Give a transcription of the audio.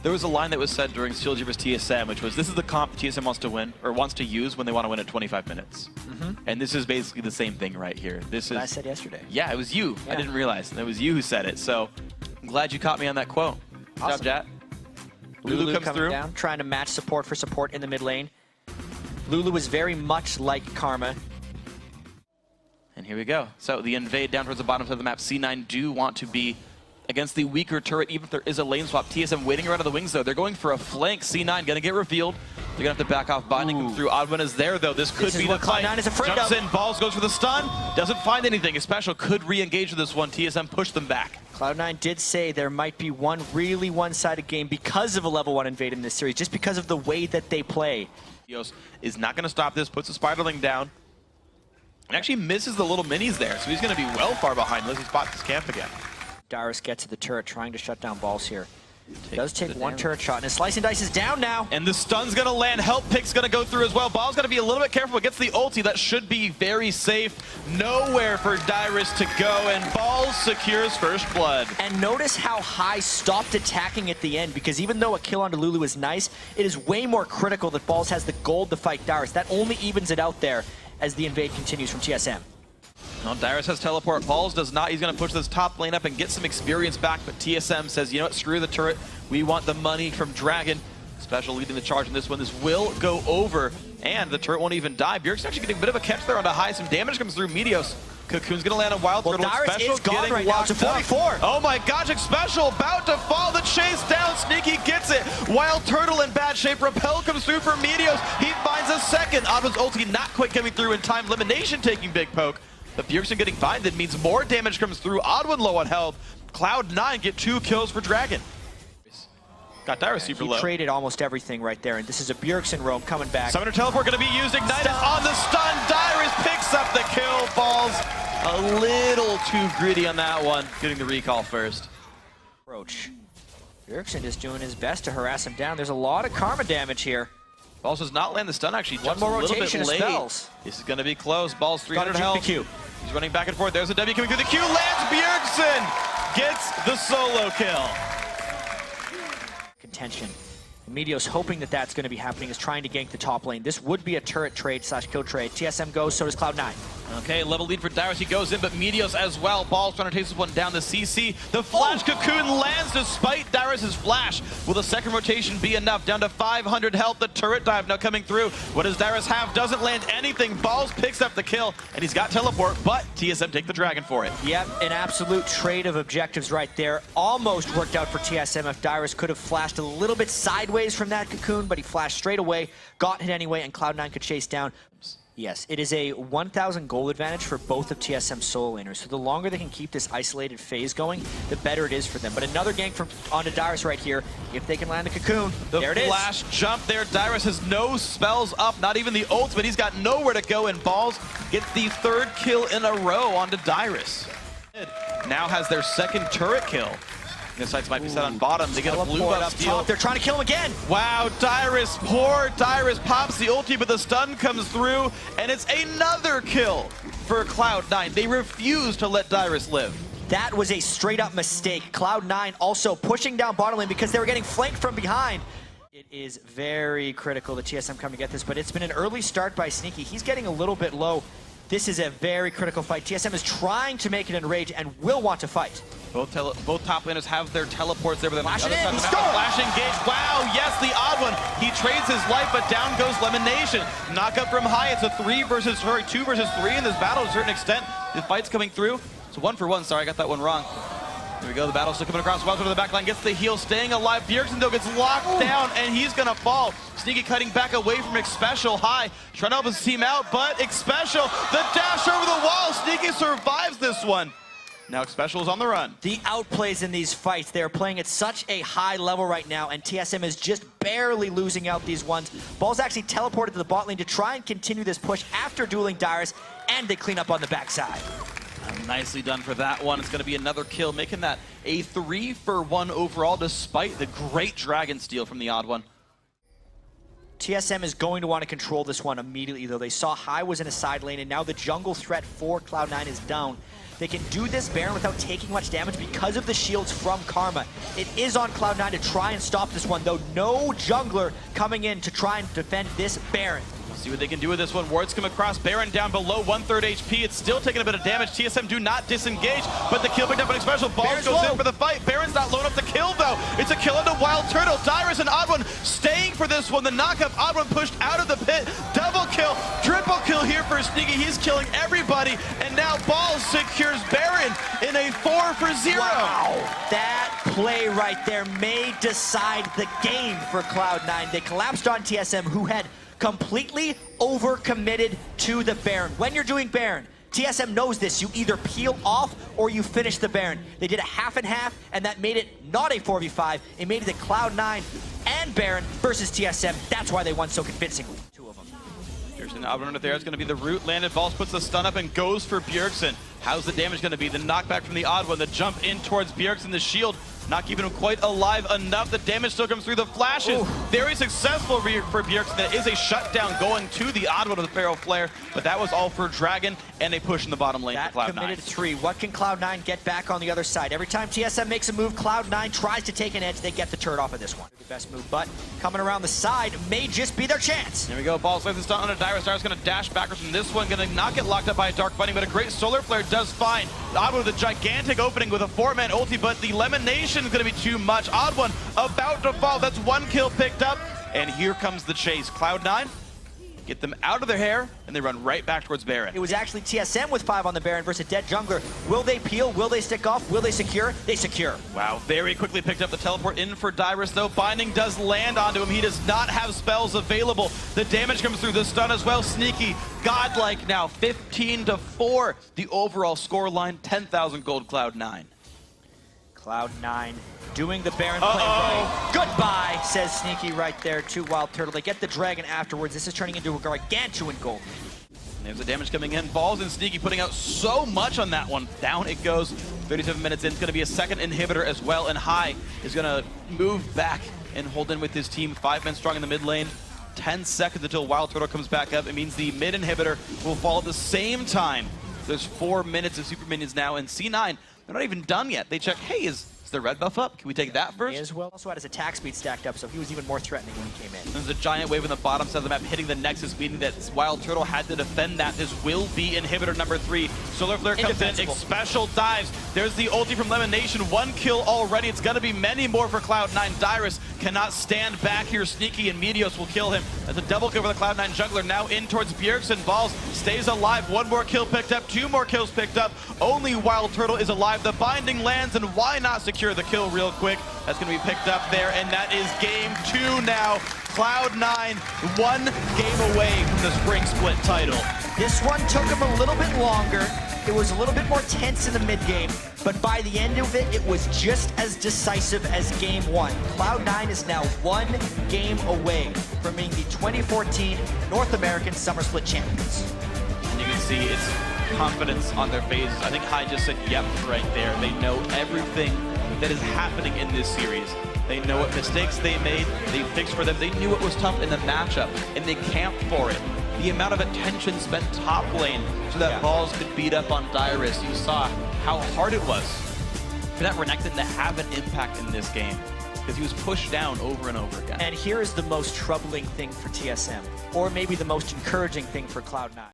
There was a line that was said during CLG vs TSM, which was, this is the comp TSM wants to win, or wants to use when they want to win at 25 minutes. And this is basically the same thing right here. This is what I said yesterday. Yeah, it was you. Yeah. I didn't realize. It was you who said it. So I'm glad you caught me on that quote. Good Awesome. job, Jat. Lulu comes coming through. down, trying to match support for support in the mid lane. Lulu is very much like Karma. And here we go. So the invade down towards the bottom side of the map. C9 do want to be against the weaker turret, even if there is a lane swap. TSM waiting around on the wings, though. They're going for a flank. C9 going to get revealed. They're going to have to back off. Binding him through. Oddwin is there, though. This could be the fight. Cloud9 is afraid Jumps of. in, balls, goes for the stun. Doesn't find anything. Special could re-engage with this one. TSM pushed them back. Cloud9 did say there might be one really one-sided game because of a level 1 invade in this series, just because of the way that they play. Eos is not going to stop this. Puts the Spiderling down. And actually misses the little minis there. So he's going to be well far behind unless he spots his camp again. Dyrus gets to the turret, trying to shut down balls here. Does take one damage. turret shot, and his Slice and Dice is down now. And the stun's gonna land. Help pick's gonna go through as well. Ball's gotta be a little bit careful. It gets the ulti. That should be very safe. Nowhere for Dyrus to go, and Balls secures first blood. And notice how High stopped attacking at the end, because even though a kill onto Lulu is nice, it is way more critical that Balls has the gold to fight Dyrus. That only evens it out there as the invade continues from TSM. Well, Dyrus has teleport. Balls does not. He's going to push this top lane up and get some experience back, but TSM says, you know what, screw the turret. We want the money from Dragon. Special leading the charge in this one. This will go over, and the turret won't even die. Bjergsen's actually getting a bit of a catch there onto High. Some damage comes through. Meteos. Cocoon's going to land a wild turtle. Dyrus Special is gone getting right now to 44. Oh my gosh, Special about to fall. The chase down. Sneaky gets it. Wild Turtle in bad shape. Repel comes through for Meteos. He finds a second. Oddman's ulti not quite coming through in time. Elimination taking big poke. But Bjergsen getting binded means more damage comes through. Oddwin low on health. Cloud9 get 2 kills for Dragon. Got Dyrus super low. He traded almost everything right there, and this is a Bjergsen roam coming back. Summoner Teleport going to be used. Ignite is on the stun. Dyrus picks up the kill. Balls a little too greedy on that one. Getting the recall first. Approach. Bjergsen is doing his best to harass him down. There's a lot of Karma damage here. Balls does not land the stun, actually. One Jumps more a little rotation bit of late. spells. This is going to be close. Balls 300 Gotta juke health. the Q. He's running back and forth. There's a W coming through the Q. Lands Bjergsen. Gets the solo kill. Contention. Meteos hoping that that's going to be happening, is trying to gank the top lane. This would be a turret trade / kill trade. TSM goes, so does Cloud9. Okay, level lead for Dyrus. He goes in, but Meteos as well. Balls trying to take this one down. The CC. The flash cocoon lands despite Dyrus's flash. Will the second rotation be enough? Down to 500 health. The turret dive now coming through. What does Dyrus have? Doesn't land anything. Balls picks up the kill, and he's got teleport, but TSM take the dragon for it. Yep, an absolute trade of objectives right there. Almost worked out for TSM if Dyrus could have flashed a little bit sideways from that cocoon, but he flashed straight away, got hit anyway, and Cloud9 could chase down. Yes, it is a 1,000 gold advantage for both of TSM's solo laners. So the longer they can keep this isolated phase going, the better it is for them. But another gank from onto Dyrus right here. If they can land the cocoon, there it is. The flash jump there. Dyrus has no spells up, not even the ult, but he's got nowhere to go, and Balls gets the 3rd kill in a row onto Dyrus. Now has their 2nd turret kill. The sights might be set on bottom. They get a blue buff steal. Top. They're trying to kill him again. Wow, Dyrus, poor Dyrus pops the ulti, but the stun comes through, and it's another kill for Cloud9. They refuse to let Dyrus live. That was a straight up mistake. Cloud9 also pushing down bottom lane because they were getting flanked from behind. It is very critical that TSM come to get this, but it's been an early start by Sneaky. He's getting a little bit low. This is a very critical fight. TSM is trying to make it in rage and will want to fight. Both top laners have their teleports there, but then Flash the other it in, side of the he map, flash engage. Wow, yes, the odd one. He trades his life, but down goes Elimination. Knock up from High. It's a 2 versus 3 in this battle to a certain extent. The fight's coming through. So 1 for 1. Sorry, I got that one wrong. There we go. The battle's still coming across. Welcome to the back line. Gets the heal, staying alive. Bjergsen, though, gets locked down, and he's going to fall. Sneaky cutting back away from Xpecial. High trying to help his team out, but Xpecial, the dash over the wall. Sneaky survives this one. Now Xpecial is on the run. The outplays in these fights, they're playing at such a high level right now, and TSM is just barely losing out these ones. Ball's actually teleported to the bot lane to try and continue this push after dueling Dyrus, and they clean up on the backside. Nicely done for that one. It's going to be another kill, making that a 3 for 1 overall, despite the great dragon steal from the odd one. TSM is going to want to control this one immediately, though. They saw High was in a side lane, and now the jungle threat for Cloud9 is down. They can do this Baron without taking much damage because of the shields from Karma. It is on Cloud9 to try and stop this one, though. No jungler coming in to try and defend this Baron. See what they can do with this one. Wards come across. Baron down below 1/3 HP. It's still taking a bit of damage. TSM do not disengage, but the kill picked up an special. Balls goes in for the fight. Baron's not low enough to kill, though. It's a kill into Wild Turtle. Dyrus and Odd1 staying for this one. The knockup. Odd1 pushed out of the pit. Double kill. Triple kill here for Sneaky. He's killing everybody. And now Balls secures Baron in a 4-for-0. Wow. That play right there may decide the game for Cloud9. They collapsed on TSM, who had completely overcommitted to the Baron. When you're doing Baron, TSM knows this. You either peel off or you finish the Baron. They did a half and half, and that made it not a 4v5. It made it a Cloud9 and Baron versus TSM. That's why they won so convincingly. Two of them. Here's an Albert under there. It's going to be the root. Landed. Balls puts the stun up and goes for Bjergsen. How's the damage going to be? The knockback from the odd one. The jump in towards Bjergsen. The shield not keeping him quite alive enough. The damage still comes through. The flashes. Ooh. Very successful for Bjergsen. That is a shutdown going to the odd one of the Pharaoh Flare. But that was all for Dragon and a push in the bottom lane for Cloud9. Committed 3. What can Cloud9 get back on the other side? Every time TSM makes a move, Cloud9 tries to take an edge. They get the turret off of this one. The best move, but coming around the side may just be their chance. There we go. Balls like the stun on a Dyrus. Dyrus going to dash backwards from this one. Going to not get locked up by a Dark Bunny, but a great Solar Flare does fine. Odd with a gigantic opening with a 4-man ulti, but the elimination is going to be too much. Odd one about to fall. That's 1 kill picked up. And here comes the chase. Cloud9 get them out of their hair, and they run right back towards Baron. It was actually TSM with 5 on the Baron versus a dead jungler. Will they peel? Will they stick off? Will they secure? They secure. Wow, very quickly picked up the teleport in for Dyrus, though. Binding does land onto him. He does not have spells available. The damage comes through. The stun as well. Sneaky, godlike now, 15-4. The overall score line, 10,000 gold Cloud9. Cloud9 doing the Baron play right. Goodbye, says Sneaky right there to Wild Turtle. They get the Dragon afterwards. This is turning into a gargantuan goal. There's the damage coming in. Balls and Sneaky putting out so much on that one. Down it goes. 37 minutes in. It's going to be a second inhibitor as well. And High is going to move back and hold in with his team. 5 men strong in the mid lane. 10 seconds until Wild Turtle comes back up. It means the mid inhibitor will fall at the same time. There's 4 minutes of super minions now. And C9, they're not even done yet. They check, hey, is the red buff up? Can we take that first? He as well also had his attack speed stacked up, so he was even more threatening when he came in. There's a giant wave on the bottom side of the map hitting the Nexus, meaning that Wild Turtle had to defend that. This will be inhibitor number 3. Solar Flare comes in, special dives. There's the ulti from Lemonation. 1 kill already. It's going to be many more for Cloud9. Dyrus cannot stand back here. Sneaky and Meteos will kill him. That's a double kill for the Cloud9 jungler. Now in towards Bjergsen. Balls stays alive. 1 more kill picked up. 2 more kills picked up. Only Wild Turtle is alive. The binding lands, and why not secure the kill real quick? That's going to be picked up there, and that is game 2 now. Cloud9 1 game away from the Spring Split title. This one took him a little bit longer. It was a little bit more tense in the mid game, but by the end of it, it was just as decisive as game 1. Cloud9 is now 1 game away from being the 2014 North American Summer Split champions. And you can see it's confidence on their faces. I think High just said yep right there. They know everything that is happening in this series. They know what mistakes they made, they fixed for them. They knew it was tough in the matchup, and they camped for it. The amount of attention spent top lane so that Balls could beat up on Dyrus. You saw how hard it was for that Renekton to have an impact in this game, because he was pushed down over and over again. And here is the most troubling thing for TSM, or maybe the most encouraging thing for Cloud9.